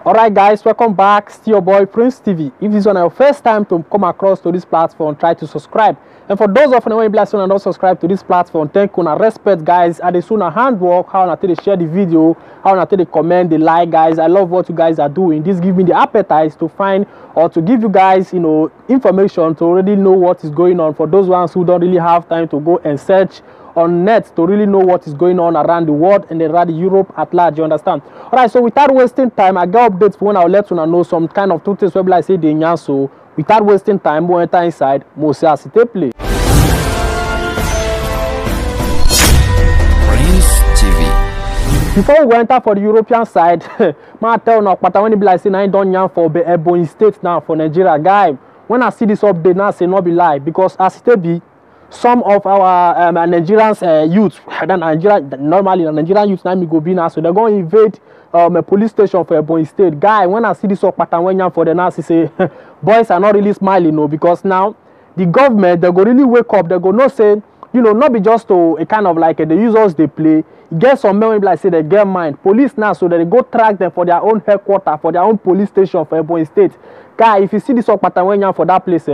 Alright guys, welcome back. Still your boy Prince TV. If this is your first time to come across to this platform, try to subscribe. And for those of you who blessed and not subscribe to this platform, thank you and respect guys. I just want handwork, how I share the video, how I comment, the like guys. I love what you guys are doing. This gives me the appetite to find or to give you guys, information to already know what is going on. For those ones who don't really have time to go and search on net to really know what is going on around the world and around Europe at large, you understand? All right, so without wasting time, I got updates for when I'll let you know some kind of two things where I say the so without wasting time, we'll enter inside. Mostly as it play. Prince TV. Before we enter for the European side, man tell now, but when it be like saying I don't yan for Ebonyi State now for Nigeria, guy. When I see this update now, say not be lie because as it be. Some of our Nigerians youth, normally Nigerian youth now go be now, so they're going to invade a police station for Ebonyi State. Guy, when I see this up pattern for the now, say boys are not really smiling, no, because now the government they go really wake up. They go no say, not be just a kind of like the users they play. Get some men like say they get mind. Police now, so that they go track them for their own headquarters, for their own police station for Ebonyi State. Guy, if you see this up pattern for that place,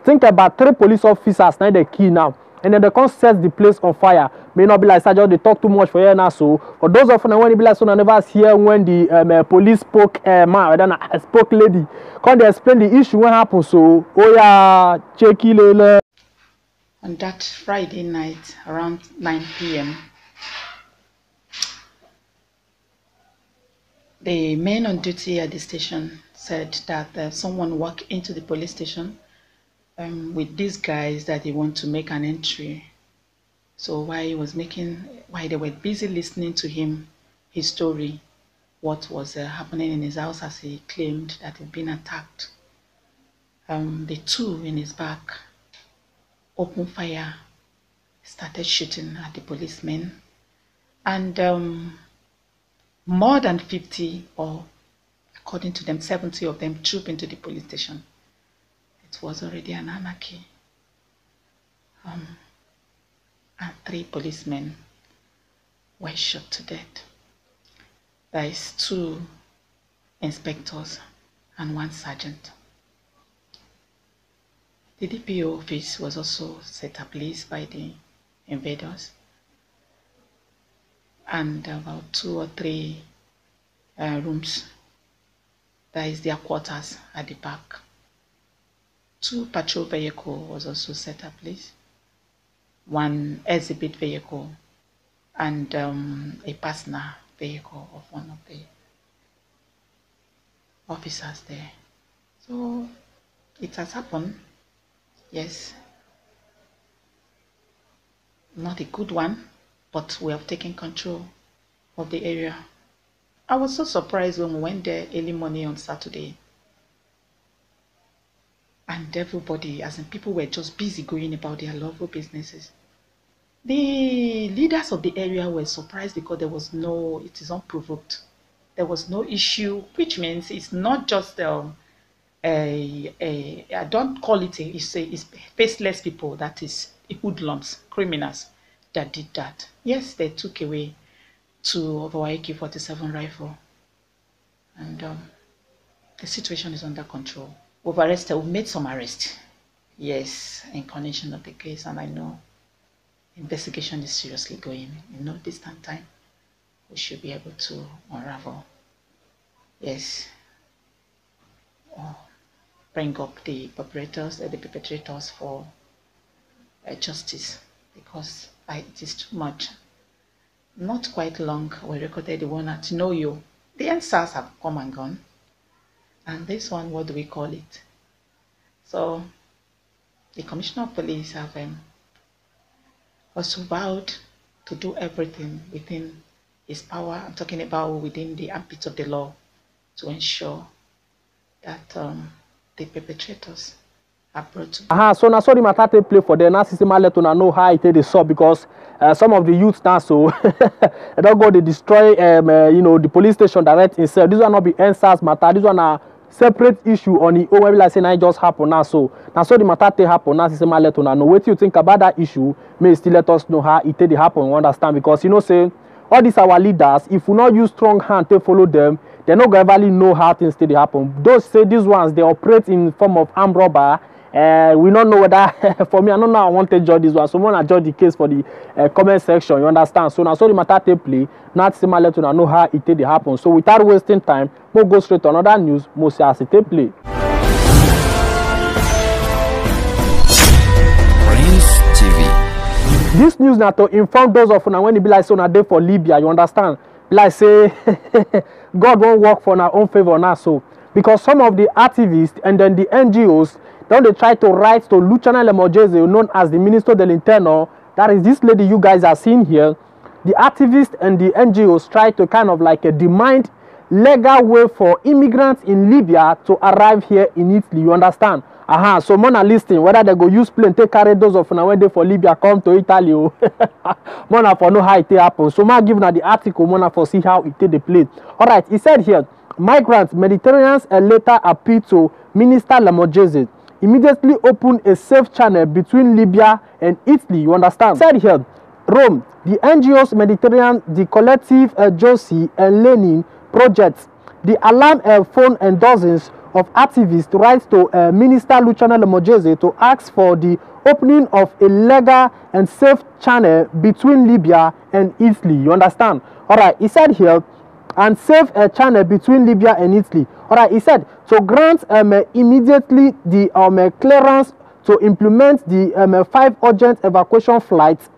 think about 3 police officers now the key now, and then they can't set the place on fire. May not be like Sergeant, they talk too much for here now. So for those of them when it be like so I never hear when the police spoke spoke lady, can they explain the issue what happened? So oh yeah, check it. On that Friday night around 9 p.m. the men on duty at the station said that someone walked into the police station with these guys that they want to make an entry. So while they were busy listening to him, his story, what was happening in his house as he claimed that he'd been attacked, the two in his back opened fire, started shooting at the policemen, and more than 50, or according to them, 70 of them trooped into the police station. It was already an anarchy. And 3 policemen were shot to death. There is 2 inspectors and 1 sergeant. The DPO office was also set ablaze by the invaders. And about 2 or 3 rooms, that is their quarters at the back. 2 patrol vehicles was also set ablaze, 1 exhibit vehicle, and a personal vehicle of one of the officers there. So it has happened, yes. Not a good one, but we have taken control of the area. I was so surprised when we went there early morning on Saturday. And everybody, as in people, were just busy going about their local businesses. The leaders of the area were surprised because it is unprovoked. There was no issue, which means it's not just I don't call it it's faceless people, that is hoodlums, criminals that did that. Yes, they took away 2 of our AK-47 rifle, and the situation is under control. We've made some arrests, yes, in connection of the case, and I know investigation is seriously going. In no distant time, we should be able to unravel, yes, or bring up the perpetrators for justice, because it is too much. Not quite long, we recorded the one at Know You. The answers have come and gone. And this one, what do we call it? So, the Commissioner of Police have also vowed to do everything within his power. I'm talking about within the ambit of the law, to ensure that the perpetrators are brought to. So now sorry matter take play for them. Now system let una know how it is up because some of the youths now so they don't go to destroy the police station direct itself. This one not be answers matter. This one are separate issue on the own. Like saying I just happen now. So now so the matter take happen. Now system let una know. What you think about that issue? May still let us know how it did happen. You understand? Because say all these our leaders, if we not use strong hand to follow them, they not gonna really know how things still happen. Those say these ones they operate in form of armed robber. We don't know whether for me I don't know I want to judge this one. Someone I judge the case for the comment section. You understand? So now so the matter take play. Not similar to know how it did happen. So without wasting time, we'll go straight to another news. Most as it take play. This news now to inform those of when it be like so na day for Libya, you understand? Like say God won't work for our own favor now, so because some of the activists and then the NGOs then they try to write to Luciana Lemojeze, known as the Minister del Interno, that is this lady you guys are seeing here. The activists and the NGOs try to kind of like demand legal way for immigrants in Libya to arrive here in Italy, you understand? So Mona listing whether they go use plane take carry those of when they for Libya come to Italy. Mona for know how it happen. So ma give now the article Mona for see how it take the plane. Alright, he said here, migrants, Mediterraneans a letter appeal to Minister Lemojeze. Immediately open a safe channel between Libya and Italy, you understand? He said here, Rome, the NGOs Mediterranean, the collective Josie and Lenin projects, the alarm phone and dozens of activists write to Minister Luciana Lemojeze to ask for the opening of a legal and safe channel between Libya and Italy. You understand? Alright, he said here, and safe a channel between Libya and Italy. Alright, he said to grant immediately the clearance to implement the 5 urgent evacuation flights,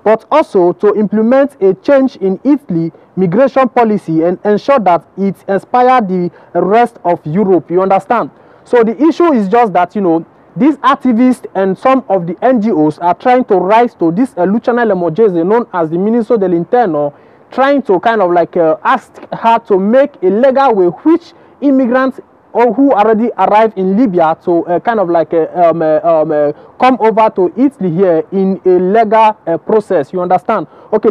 but also to implement a change in Italy migration policy and ensure that it inspires the rest of Europe. You understand? So the issue is just that, you know, these activists and some of the NGOs are trying to rise to this Luciana Lemojeze, known as the Minister del Interno, trying to kind of like ask her to make a legal way which immigrants or who already arrived in Libya to kind of like come over to Italy here in a legal process. You understand? Okay,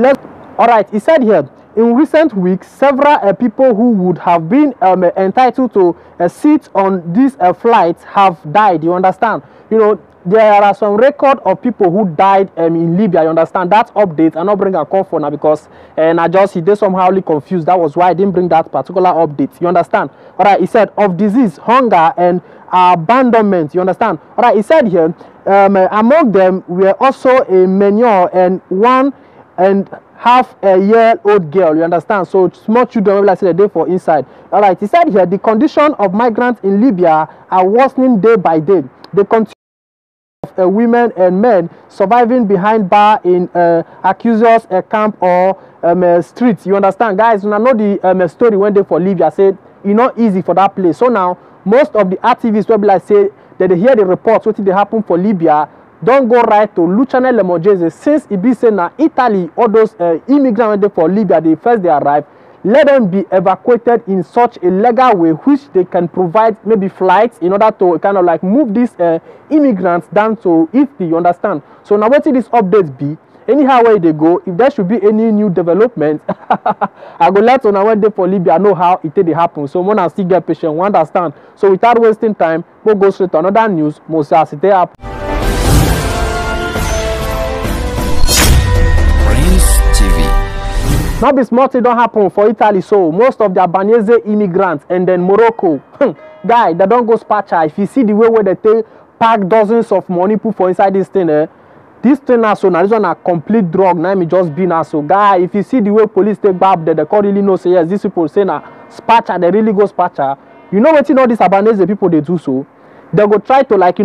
alright, he said here, in recent weeks, several people who would have been entitled to a seat on these flights have died. You understand? You know, there are some record of people who died in Libya. You understand? That update I not bring a call for now because I just he did somehow confused. That was why I didn't bring that particular update. You understand? Alright, he said of disease, hunger, and abandonment. You understand? Alright, he said here among them were also a manure and 1.5-year-old girl. You understand? So small children, like I said, they for inside. Alright, he said here the condition of migrants in Libya are worsening day by day. They continue of women and men surviving behind bar in accusers camp or streets. You understand, guys? When I know the story when they for Libya said it's not easy for that place. So now most of the activists will be like say that they hear the reports what did happen for Libya. Don't go right to Luciana Lemojeze since it be saying now Italy, all those immigrants when they for Libya, they first they arrive, let them be evacuated in such a legal way which they can provide maybe flights in order to kind of like move these immigrants down to Italy. You understand? So now what this updates be? Anyhow where they go, if there should be any new development, I go let on when they for Libya know how it did happen. So one still get patient, we understand. So without wasting time, we'll go straight to another news. Most as it happen. Now be small thing don't happen for Italy, so most of the Albanese immigrants and then Morocco, guy, they don't go spatcha. If you see the way where they take pack dozens of money put for inside this thing, this thing now so now this one a complete drug. Now me just be now so guy. If you see the way police take back there, they can't really know say yes, these people say now spatcha, they really go spatcha. You know what all these Albanese people they do so? They go try to like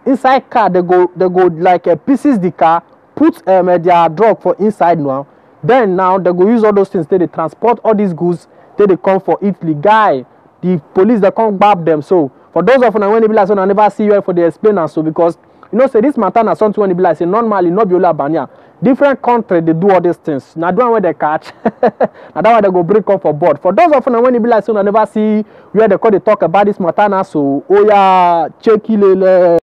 inside car they go like pieces the car, put their drug for inside now. Then now they go use all those things. They transport all these goods. They come for Italy. Guy, the police they can't grab them. So for those of you when they be like so, I never see you for the explainer. So because you know say this matter na something when they be like say normally not be only Albania. Different countries they do all these things. Now the one where they catch. Now that one they go break up for board. For those of you when they be like so, I never see where they call they talk about this matter now. So oh yeah, check it.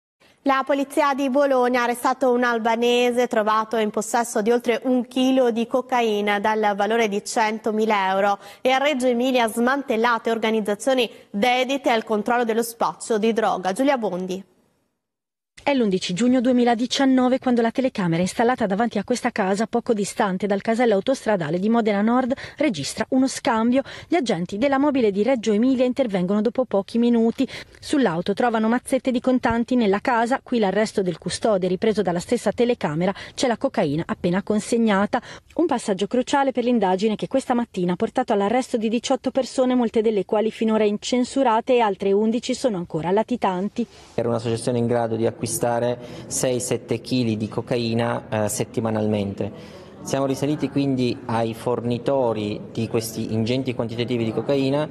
La polizia di Bologna ha arrestato un albanese trovato in possesso di oltre 1 chilo di cocaina dal valore di 100.000 euro e a Reggio Emilia smantellate organizzazioni dedite al controllo dello spaccio di droga. Giulia Bondi. È l'11 giugno 2019 quando la telecamera installata davanti a questa casa, poco distante dal casello autostradale di Modena Nord, registra uno scambio. Gli agenti della mobile di Reggio Emilia intervengono dopo pochi minuti. Sull'auto trovano mazzette di contanti. Nella casa, qui l'arresto del custode ripreso dalla stessa telecamera, c'è la cocaina appena consegnata. Un passaggio cruciale per l'indagine che questa mattina ha portato all'arresto di 18 persone, molte delle quali finora incensurate, e altre 11 sono ancora latitanti. Era un'associazione in grado di acquistare 6-7 kg di cocaina settimanalmente. Siamo risaliti quindi ai fornitori di questi ingenti quantitativi di cocaina,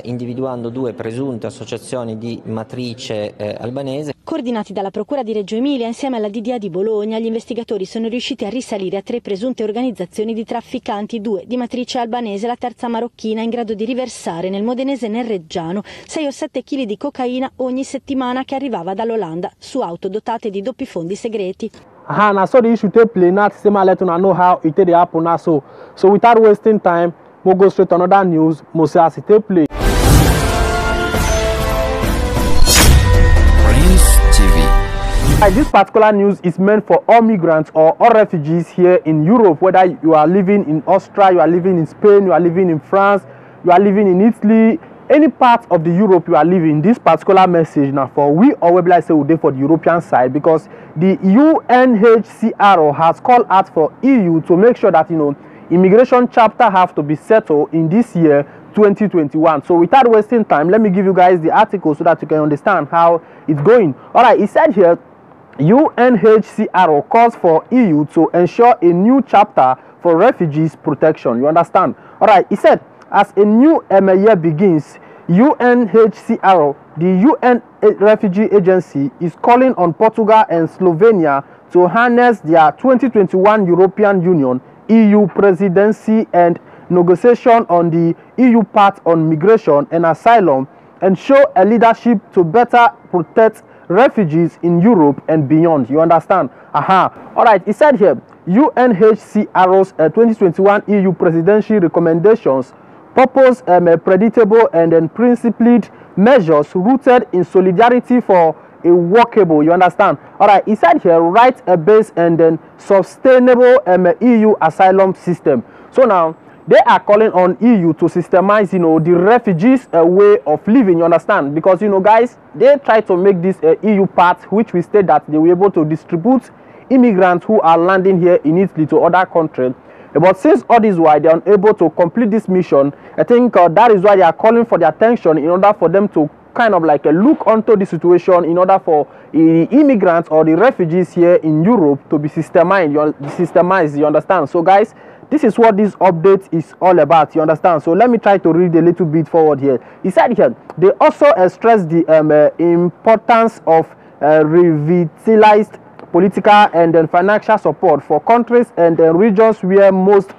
individuando 2 presunte associazioni di matrice albanese. Coordinati dalla Procura di Reggio Emilia insieme alla DDA di Bologna, gli investigatori sono riusciti a risalire a 3 presunte organizzazioni di trafficanti, 2 di matrice albanese, la terza marocchina, in grado di riversare nel modenese e nel reggiano 6 o 7 kg di cocaina ogni settimana, che arrivava dall'Olanda su auto dotate di doppi fondi segreti. Now so the issue take play now, to let you know how it take happen now. So without wasting time, we'll go straight to another news. We'll see as it take play. This particular news is meant for all migrants or all refugees here in Europe, whether you are living in Austria, you are living in Spain, you are living in France, you are living in Italy, any part of the Europe you are living. This particular message now for we, or we like say we dey for the European side, because the UNHCR has called out for EU to make sure that immigration chapter have to be settled in this year 2021. So without wasting time, let me give you guys the article so that you can understand how it's going. All right, it said here, UNHCR calls for EU to ensure a new chapter for refugees protection. You understand? All right, it said, as a new year begins, UNHCR, the UN Refugee Agency, is calling on Portugal and Slovenia to harness their 2021 European Union EU presidency and negotiation on the EU Pact on Migration and Asylum, and show a leadership to better protect refugees in Europe and beyond. You understand? All right, it said here, UNHCR's 2021 EU presidential recommendations propose predictable and principled measures rooted in solidarity for a workable, you understand? All right, it said here, right-based and then sustainable EU asylum system. So now, they are calling on EU to systemize, the refugees' way of living, you understand? Because, guys, they try to make this EU pact, which we state that they were able to distribute immigrants who are landing here in Italy to other countries. But since all this while they are unable to complete this mission, I think that is why they are calling for their attention, in order for them to kind of like look onto the situation, in order for the immigrants or the refugees here in Europe to be systemized, you understand? So guys, this is what this update is all about, you understand? So let me try to read a little bit forward here. He said here, they also stressed the importance of revitalized political and then financial support for countries and regions where most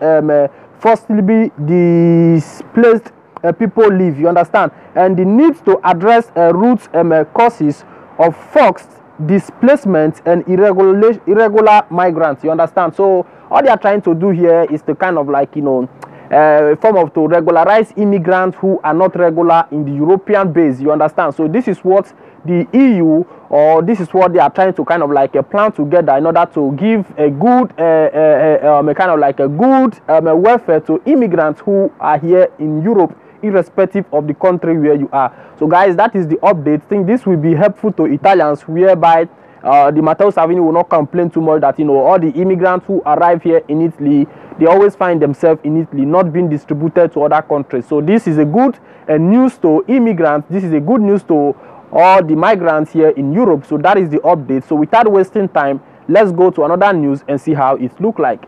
forcibly displaced people live, you understand? And the need to address root causes of forced displacement and irregular migrants, you understand? So all they are trying to do here is to kind of like, form of to regularize immigrants who are not regular in the European base, you understand? So this is what the EU, or this is what they are trying to kind of like plan together in order to give a good kind of like a good welfare to immigrants who are here in Europe, irrespective of the country where you are. So guys, that is the update. I think this will be helpful to Italians, whereby the Matteo Salvini will not complain too much that all the immigrants who arrive here in Italy, they always find themselves in Italy, not being distributed to other countries. So this is a good news to immigrants. This is a good news to all the migrants here in Europe. So that is the update. So without wasting time, let's go to another news and see how it looks like.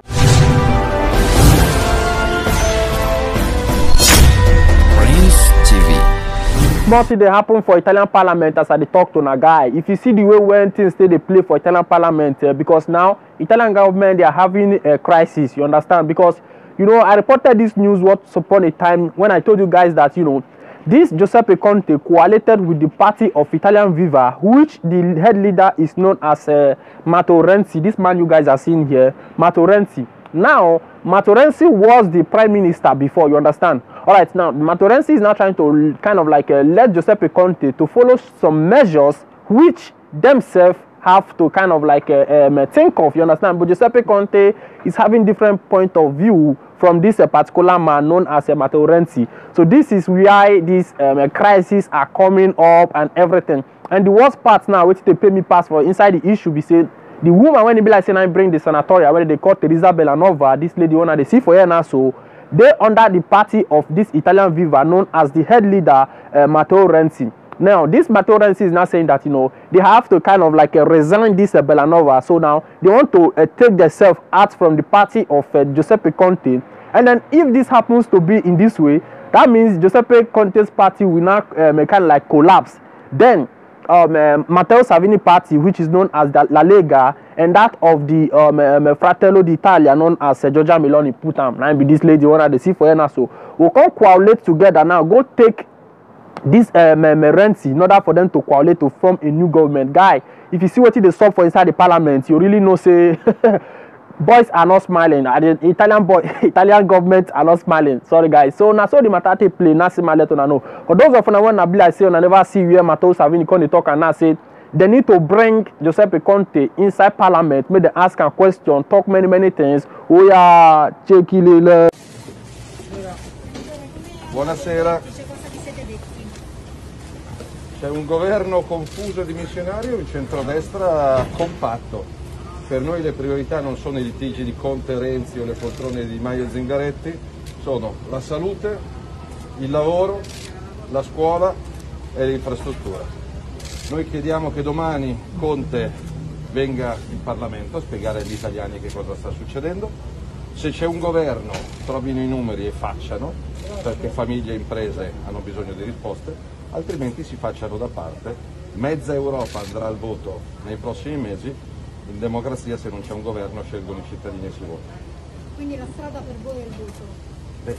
What did happen for Italian Parliament as I talk to a guy? If you see the way when things they play for Italian Parliament, because now Italian government, they are having a crisis, you understand? Because I reported this news once upon a time when I told you guys that this Giuseppe Conte coalited with the party of Italian Viva, which the head leader is known as Matteo Renzi. This man you guys are seeing here, Matteo Renzi. Now, Matteo Renzi was the prime minister before, you understand? All right, now, Matteo Renzi is now trying to kind of like let Giuseppe Conte to follow some measures which themselves have to kind of like think of, you understand? But Giuseppe Conte is having different point of view from this particular man known as Matteo Renzi. So this is why these crises are coming up and everything. And the worst part now, which they pay me pass for inside the issue, be said the woman when they be like saying I bring the senatorial, when they call Teresa Bellanova, this lady one they see for her now, so they under the party of this Italian Viva known as the head leader Matteo Renzi. Now this Matteo Renzi is now saying that, you know, they have to kind of like resign this Bellanova. So now they want to take themselves out from the party of Giuseppe Conte. And then if this happens to be in this way, that means Giuseppe Conte's party will now kind of like collapse. Then Matteo Salvini party, which is known as the La Lega, and that of the Fratello d'Italia, known as Giorgia Meloni, put am. Now be this lady one they see for her now. So we'll come coagulate together now. Go take this Renzi in order for them to coagulate to form a new government. Guy, if you see what they sub for inside the parliament, you really know say boys are not smiling. The Italian government are not smiling. Sorry guys. So now so the matter take play. Now see my letter know. For those of you when I be like say I never see where Matteo Salvini come talk and now say they need to bring Giuseppe Conte inside parliament, make them ask a question, talk many things. Oh yeah, check it. Buonasera. C'è un governo confuso e dimissionario, il centrodestra compatto. Per noi le priorità non sono i litigi di Conte, Renzi o le poltrone di Maio e Zingaretti, sono la salute, il lavoro, la scuola e l'infrastruttura. Noi chiediamo che domani Conte venga in Parlamento a spiegare agli italiani che cosa sta succedendo. Se c'è un governo, trovino i numeri e facciano, perché famiglie e imprese hanno bisogno di risposte, altrimenti si facciano da parte. Mezza Europa andrà al voto nei prossimi mesi, in democrazia se non c'è un governo scelgono i cittadini e si vota. Quindi la strada per voi è il voto?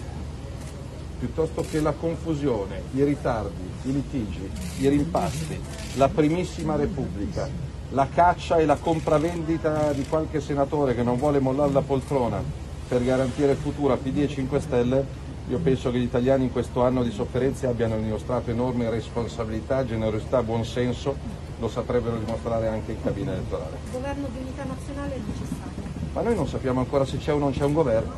Piuttosto che la confusione, i ritardi, i litigi, i rimpasti, la primissima Repubblica, la caccia e la compravendita di qualche senatore che non vuole mollare la poltrona per garantire il futuro a PD e 5 Stelle, io penso che gli italiani in questo anno di sofferenze abbiano dimostrato enorme responsabilità, generosità, buonsenso, lo saprebbero dimostrare anche in cabina elettorale. Il governo di unità nazionale è necessario. Ma noi non sappiamo ancora se c'è o non c'è un governo.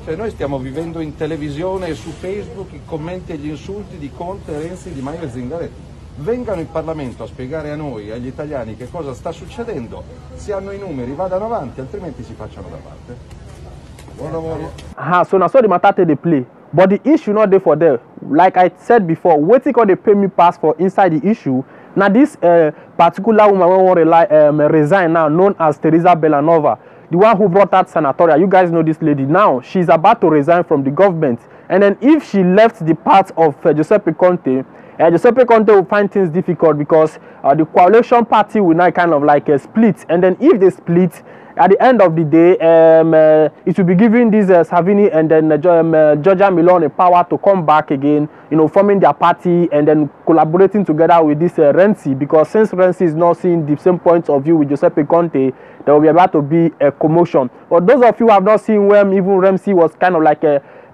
Cioè noi stiamo vivendo in televisione e su Facebook i commenti e gli insulti di Conte, Renzi, Di Maio e Zingaretti. Vengano in Parlamento a spiegare a noi e agli italiani che cosa sta succedendo, se hanno i numeri vadano avanti, altrimenti si facciano da parte. Buon lavoro. So now so the matter take the play. But the issue not there for them. Like I said before, waiting on the pay me pass for inside the issue. Now this particular woman will resign now, known as Teresa Bellanova, the one who brought out senatorial. You guys know this lady now. She's about to resign from the government. And then if she left the part of Giuseppe Conte, Giuseppe Conte will find things difficult because the coalition party will now kind of like split. And then if they split, at the end of the day, it will be giving this Salvini and then Giorgia Meloni power to come back again, you know, forming their party and then collaborating together with this Renzi, because since Renzi is not seeing the same point of view with Giuseppe Conte, there will be about to be a commotion. But those of you who have not seen when even Renzi was kind of like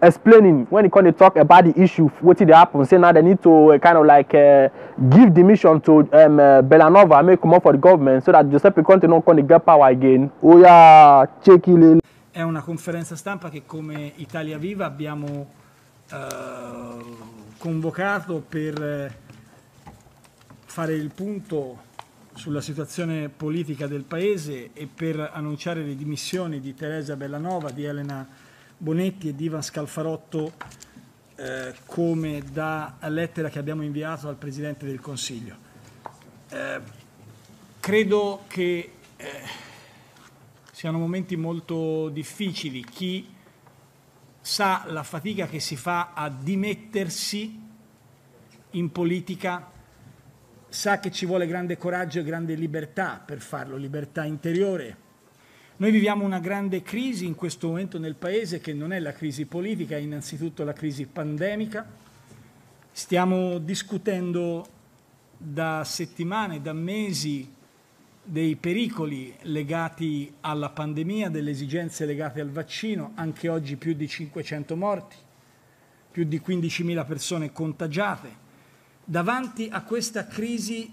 explaining when he come to talk about the issue, what did happen, say now they need to kind of like give the mission to Bellanova and make come up for the government so that Giuseppe Conte non come to get power again. Oh yeah, check it. È una conferenza stampa che come Italia Viva abbiamo convocato per fare il punto sulla situazione politica del Paese e per annunciare le dimissioni di Teresa Bellanova, di Elena Bonetti e di Ivan Scalfarotto, come da lettera che abbiamo inviato al Presidente del Consiglio. Credo che siano momenti molto difficili. Chi sa la fatica che si fa a dimettersi in politica sa che ci vuole grande coraggio e grande libertà per farlo, libertà interiore. Noi viviamo una grande crisi in questo momento nel Paese, che non è la crisi politica, è innanzitutto la crisi pandemica. Stiamo discutendo da settimane, da mesi, dei pericoli legati alla pandemia, delle esigenze legate al vaccino, anche oggi più di 500 morti, più di 15.000 persone contagiate. Davanti a questa crisi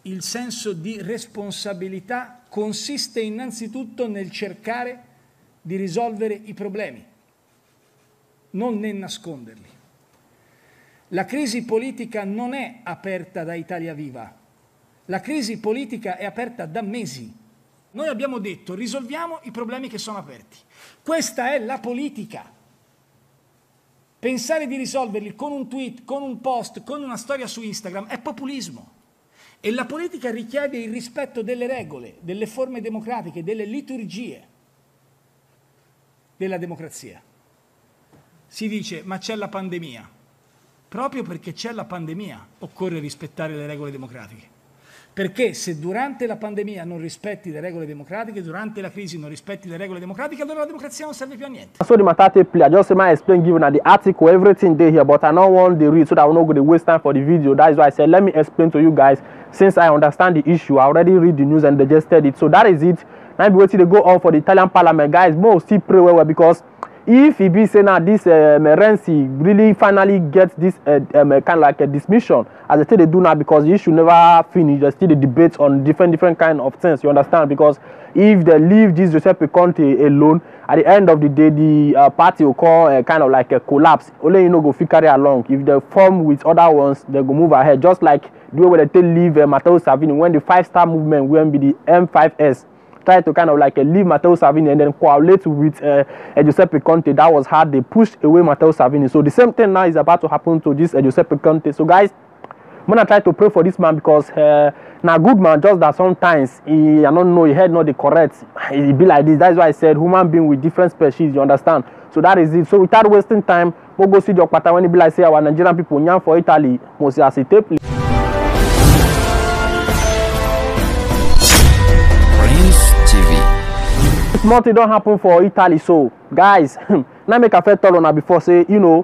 il senso di responsabilità consiste innanzitutto nel cercare di risolvere i problemi, non nel nasconderli. La crisi politica non è aperta da Italia Viva, la crisi politica è aperta da mesi. Noi abbiamo detto risolviamo i problemi che sono aperti. Questa è la politica. Pensare di risolverli con un tweet, con un post, con una storia su Instagram è populismo. E la politica richiede il rispetto delle regole, delle forme democratiche, delle liturgie della democrazia. Si dice, ma c'è la pandemia. Proprio perché c'è la pandemia occorre rispettare le regole democratiche. Perché se durante la pandemia non rispetti le regole democratiche, durante la crisi non rispetti le regole democratiche, allora la democrazia non serve più a niente. So the matter take place. I just say my explain given at the article, everything there here, but I don't want to read so that I will not go to waste time for the video. That is why I said let me explain to you guys. Since I understand the issue, I already read the news and digested it. So that is it. Now be waiting to go on for the Italian parliament, guys. More still pray well because if he be saying now this Renzi really finally gets this kind of like a dismission as they say they do now, because the issue never finish. There's still the debates on different kind of things, you understand? Because if they leave this Giuseppe Conte alone, at the end of the day the party will call kind of like a collapse. Only you know go fit carry along. If they form with other ones, they go move ahead, just like the way they leave Matteo Salvini when the 5-star movement will be the M5S try to kind of like leave Matteo Salvini and then coalesce with Giuseppe Conte. That was hard. They pushed away Matteo Salvini. So the same thing now is about to happen to this Giuseppe Conte. So guys, I'm gonna try to pray for this man because now good man, just that sometimes I don't know, he had not the correct. He be like this. That's why I said human being with different species. You understand? So that is it. So without wasting time, we'll go see the Okpata when he be like say our Nigerian people nyam for Italy must as it take place. Small thing don't happen for Italy. So guys, now make a fair tell on before say, you know,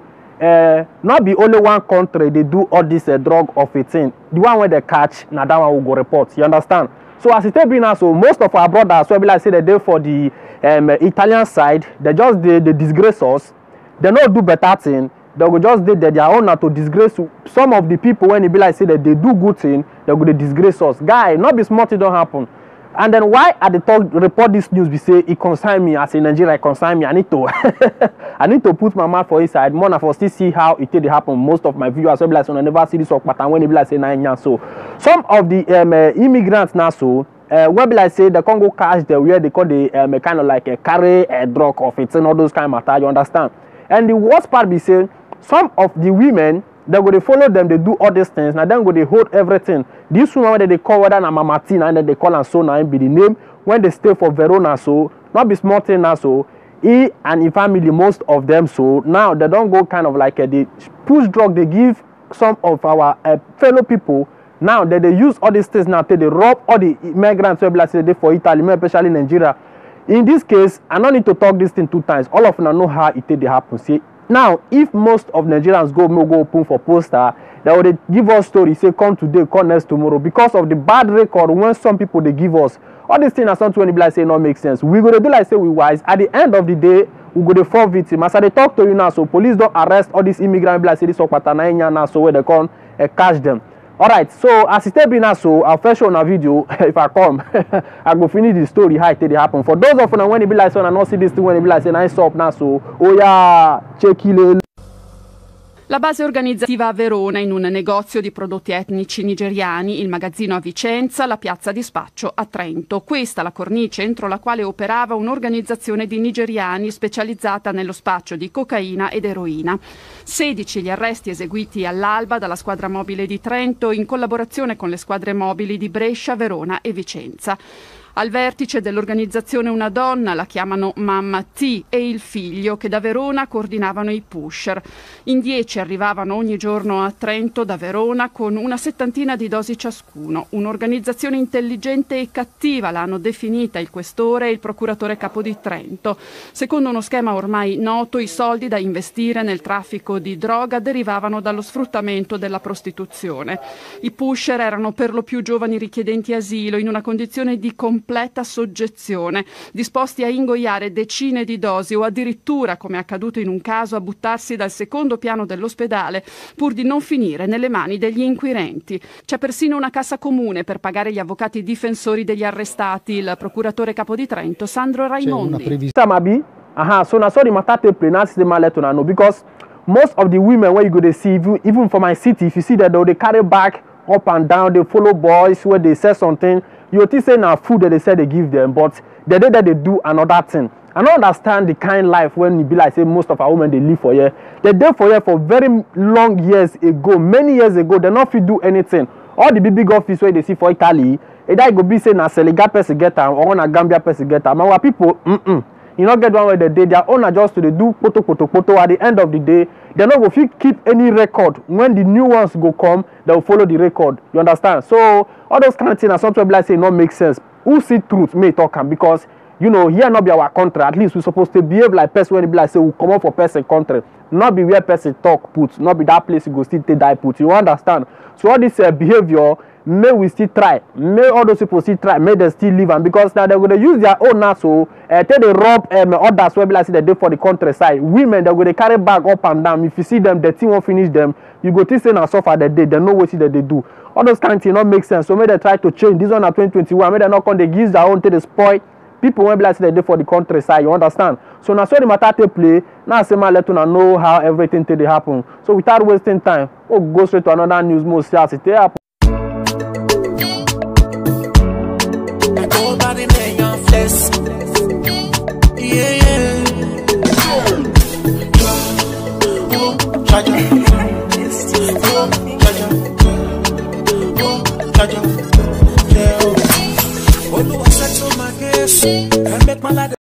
not be only one country they do all this drug of a thing. The one where they catch, now that one will go report. You understand? So as it has been now, so most of our brothers, so be like say they do for the Italian side, they just they disgrace us. They not do better thing. They will just do their own now to disgrace some of the people when it be like say that they do good thing, they go to disgrace us. Guy, not be smart, it don't happen. And then why at the talk report this news? We say it concern me as in Nigeria, it concern me. I need to I need to put my mouth for inside more for still see how it did happen. Most of my viewers will be like, so I never see this talk, but when it be like say 9 years. So some of the immigrants now so when be like say the Congo catch the where they call the kind of like a carry a drug of it and all those kind of matter. You understand? And the worst part be say some of the women, they go to follow them, they do all these things, now then go they hold everything. This woman that they call whether na Mama Tina and then they call and so now be the name when they stay for Verona, so not be small thing now, so he and his family, most of them, so now they don't go kind of like they push drug, they give some of our fellow people now that they use all these things now till they rob all the migrants who say for Italy, especially Nigeria. In this case, I don't need to talk this thing 2 times. All of them know how it did happen. See, now, if most of Nigerians go open for poster, they would give us story, say come today, come next tomorrow. Because of the bad record, when some people they give us, all these things are something when like say not make sense. We go to do like say we wise. At the end of the day, we go to fall victim. As I talk to you now, so police don't arrest all these immigrants like say this Okpata now, so where they come catch them. Alright, so as it be now, so I'll first show on a video. If I come, I go finish the story how it did happen. For those of them when it be like so, and not see this thing when it be like say nice up now, so oh yeah, check it. La base organizzativa a Verona, in un negozio di prodotti etnici nigeriani, il magazzino a Vicenza, la piazza di spaccio a Trento. Questa la cornice entro la quale operava un'organizzazione di nigeriani specializzata nello spaccio di cocaina ed eroina. 16 gli arresti eseguiti all'alba dalla squadra mobile di Trento in collaborazione con le squadre mobili di Brescia, Verona e Vicenza. Al vertice dell'organizzazione una donna, la chiamano Mamma T, e il figlio, che da Verona coordinavano i pusher. In 10 arrivavano ogni giorno a Trento da Verona con una 70 di dosi ciascuno. Un'organizzazione intelligente e cattiva, l'hanno definita il questore e il procuratore capo di Trento. Secondo uno schema ormai noto, i soldi da investire nel traffico di droga derivavano dallo sfruttamento della prostituzione. I pusher erano per lo più giovani richiedenti asilo in una condizione di completa soggezione, disposti a ingoiare decine di dosi o addirittura, come è accaduto in un caso, a buttarsi dal secondo piano dell'ospedale pur di non finire nelle mani degli inquirenti. C'è persino una cassa comune per pagare gli avvocati difensori degli arrestati, il procuratore capo di Trento Sandro Raimondi. So na sorry matter take play now system let una know, because most of the women when you go to see, even for my city, if you see that they carry back up and down, they follow boys where they say something, you think say now food that they say they give them, but the day that they do another thing. I don't understand the kind life when you be like say most of our women they live for here. They live for here for very long years ago, many years ago, they not fit do anything. All the big office where they see for Italy, it go be say na Senegal person get them or na Gambia person get them. Our people, you not get one where they their own are just to do photo. At the end of the day, they not go fit keep any record. When the new ones go come, they will follow the record. You understand? So all those kind of things, some people like say not make sense. Who see truth may talk am, because you know here not be our country. At least we supposed to behave like person when they be like say we come up for person country. Not be where person talk put. Not be that place you go still take die put. You understand? So all this behavior, may we still try, may all those people still try, may they still live, and because now they're going to use their own now, so tell they rob others where like they do for the countryside. Women, they're going to carry bag up and down. If you see them, the team won't finish them. You go to say now suffer the day. They know what that they do. All those kind of things not make sense. So may they try to change this one at 2021. May they not come, they use their own to the spoil. People won't be like they do for the countryside. You understand? So now so the matter to play. Now say man let you know how everything till they happen. So without wasting time, go straight to another news most serious. It happen. Yeah.